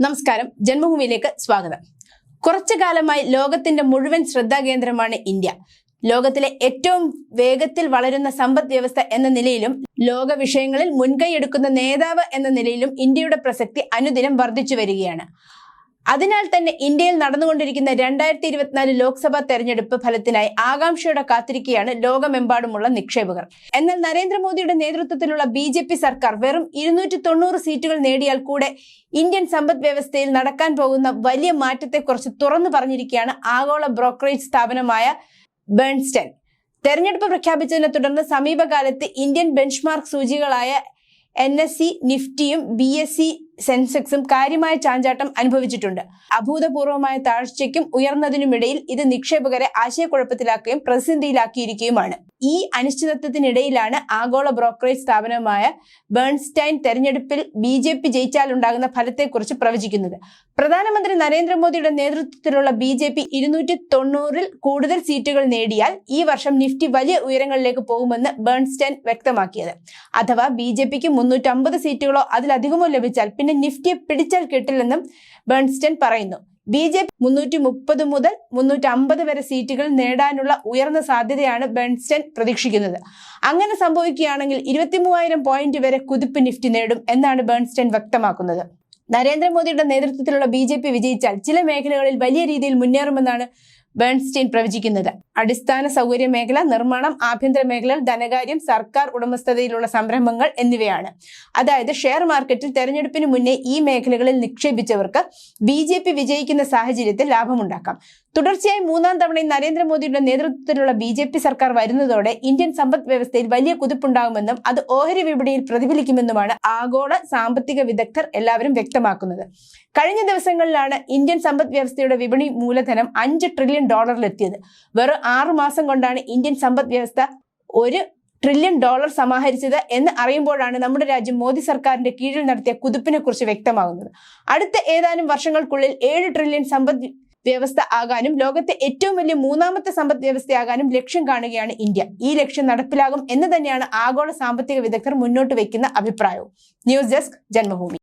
നമസ്കാരം, ജന്മഭൂമിയിലേക്ക് സ്വാഗതം. കുറച്ചു കാലമായി ലോകത്തിന്റെ മുഴുവൻ ശ്രദ്ധാകേന്ദ്രമാണ് ഇന്ത്യ. ലോകത്തിലെ ഏറ്റവും വേഗത്തിൽ വളരുന്ന സമ്പദ് വ്യവസ്ഥ എന്ന നിലയിലും ലോക വിഷയങ്ങളിൽ മുൻകൈയെടുക്കുന്ന നേതാവ് എന്ന നിലയിലും ഇന്ത്യയുടെ പ്രസക്തി അനുദിനം വർദ്ധിച്ചു വരികയാണ്. അതിനാൽ തന്നെ ഇന്ത്യയിൽ നടന്നുകൊണ്ടിരിക്കുന്ന 2024 ലോക്സഭാ തെരഞ്ഞെടുപ്പ് ഫലത്തിനായി ആകാംക്ഷയോടെ കാത്തിരിക്കുകയാണ് ലോകമെമ്പാടുമുള്ള നിക്ഷേപകർ. എന്നാൽ നരേന്ദ്രമോദിയുടെ നേതൃത്വത്തിലുള്ള BJP സർക്കാർ വെറും 290 സീറ്റുകൾ നേടിയാൽ കൂടെ ഇന്ത്യൻ സമ്പദ് വ്യവസ്ഥയിൽ നടക്കാൻ പോകുന്ന വലിയ മാറ്റത്തെക്കുറിച്ച് തുറന്നു പറഞ്ഞിരിക്കുകയാണ് ആഗോള ബ്രോക്കറേജ് സ്ഥാപനമായ ബേൺസ്റ്റൈൻ. തെരഞ്ഞെടുപ്പ് പ്രഖ്യാപിച്ചതിനെ തുടർന്ന് സമീപകാലത്ത് ഇന്ത്യൻ ബെഞ്ച്മാർക്ക് സൂചികളായ NSE, നിഫ്റ്റിയും BSE സെൻസെക്സും കാര്യമായ ചാഞ്ചാട്ടം അനുഭവിച്ചിട്ടുണ്ട്. അഭൂതപൂർവമായ താഴ്ചയ്ക്കും ഉയർന്നതിനുമിടയിൽ ഇത് നിക്ഷേപകരെ ആശയക്കുഴപ്പത്തിലാക്കുകയും പ്രതിസന്ധിയിലാക്കിയിരിക്കുകയുമാണ്. ഈ അനിശ്ചിതത്വത്തിനിടയിലാണ് ആഗോള ബ്രോക്കറേജ് സ്ഥാപനമായ ബേൺസ്റ്റൈൻ തെരഞ്ഞെടുപ്പിൽ BJP ജയിച്ചാലുണ്ടാകുന്ന ഫലത്തെക്കുറിച്ച് പ്രവചിക്കുന്നത്. പ്രധാനമന്ത്രി നരേന്ദ്രമോദിയുടെ നേതൃത്വത്തിലുള്ള BJP 290-ൽ കൂടുതൽ സീറ്റുകൾ നേടിയാൽ ഈ വർഷം നിഫ്റ്റി വലിയ ഉയരങ്ങളിലേക്ക് പോകുമെന്ന് ബേൺസ്റ്റൈൻ വ്യക്തമാക്കിയത്. അഥവാ BJPക്ക് 350 സീറ്റുകളോ അതിലധികമോ ലഭിച്ചാൽ പിന്നെ നിഫ്റ്റിയെ പിടിച്ചാൽ കിട്ടില്ലെന്നും ബേൺസ്റ്റൈൻ പറയുന്നു. BJP 330 മുതൽ 350 വരെ സീറ്റുകൾ നേടാനുള്ള ഉയർന്ന സാധ്യതയാണ് ബേൺസ്റ്റൈൻ പ്രതീക്ഷിക്കുന്നത്. അങ്ങനെ സംഭവിക്കുകയാണെങ്കിൽ 23,000 പോയിന്റ് വരെ കുതിപ്പ് നിഫ്റ്റി നേടും എന്നാണ് ബേൺസ്റ്റൈൻ വ്യക്തമാക്കുന്നത്. നരേന്ദ്രമോദിയുടെ നേതൃത്വത്തിലുള്ള BJP വിജയിച്ചാൽ ചില മേഖലകളിൽ വലിയ രീതിയിൽ മുന്നേറുമെന്നാണ് ബേൺസ്റ്റൈൻ പ്രവചിക്കുന്നത്. അടിസ്ഥാന സൗകര്യ മേഖല, നിർമ്മാണം, ആഭ്യന്തര മേഖല, ധനകാര്യം, സർക്കാർ ഉടമസ്ഥതയിലുള്ള സംരംഭങ്ങൾ എന്നിവയാണ്. അതായത് ഷെയർ മാർക്കറ്റിൽ തെരഞ്ഞെടുപ്പിന് മുന്നേ ഈ മേഖലകളിൽ നിക്ഷേപിച്ചവർക്ക് BJP വിജയിക്കുന്ന സാഹചര്യത്തിൽ ലാഭമുണ്ടാക്കാം. തുടർച്ചയായി 3-ാം തവണയും നരേന്ദ്രമോദിയുടെ നേതൃത്വത്തിലുള്ള BJP സർക്കാർ വരുന്നതോടെ ഇന്ത്യൻ സമ്പദ് വ്യവസ്ഥയിൽ വലിയ കുതിപ്പുണ്ടാകുമെന്നും അത് ഓഹരി വിപണിയിൽ പ്രതിഫലിക്കുമെന്നുമാണ് ആഗോള സാമ്പത്തിക വിദഗ്ധർ എല്ലാവരും വ്യക്തമാക്കുന്നത്. കഴിഞ്ഞ ദിവസങ്ങളിലാണ് ഇന്ത്യൻ സമ്പദ് വ്യവസ്ഥയുടെ വിപണി മൂലധനം $5 ട്രില്യൺ എത്തിയത്. വെറും 6 മാസം കൊണ്ടാണ് ഇന്ത്യൻ സമ്പദ് വ്യവസ്ഥ $1 ട്രില്യൺ സമാഹരിച്ചത് എന്ന് അറിയുമ്പോഴാണ് നമ്മുടെ രാജ്യം മോദി സർക്കാരിന്റെ കീഴിൽ നടത്തിയ കുതിപ്പിനെ കുറിച്ച് വ്യക്തമാകുന്നത്. അടുത്ത ഏതാനും വർഷങ്ങൾക്കുള്ളിൽ 7 ട്രില്യൺ സമ്പദ് വ്യവസ്ഥ ആകാനും ലോകത്തെ ഏറ്റവും വലിയ 3-ാമത്തെ സമ്പദ് വ്യവസ്ഥയാകാനും ലക്ഷ്യം കാണുകയാണ് ഇന്ത്യ. ഈ ലക്ഷ്യം നടപ്പിലാകും എന്ന് തന്നെയാണ് ആഗോള സാമ്പത്തിക വിദഗ്ധർ മുന്നോട്ട് വയ്ക്കുന്ന അഭിപ്രായവും. News desk, Janmabhumi.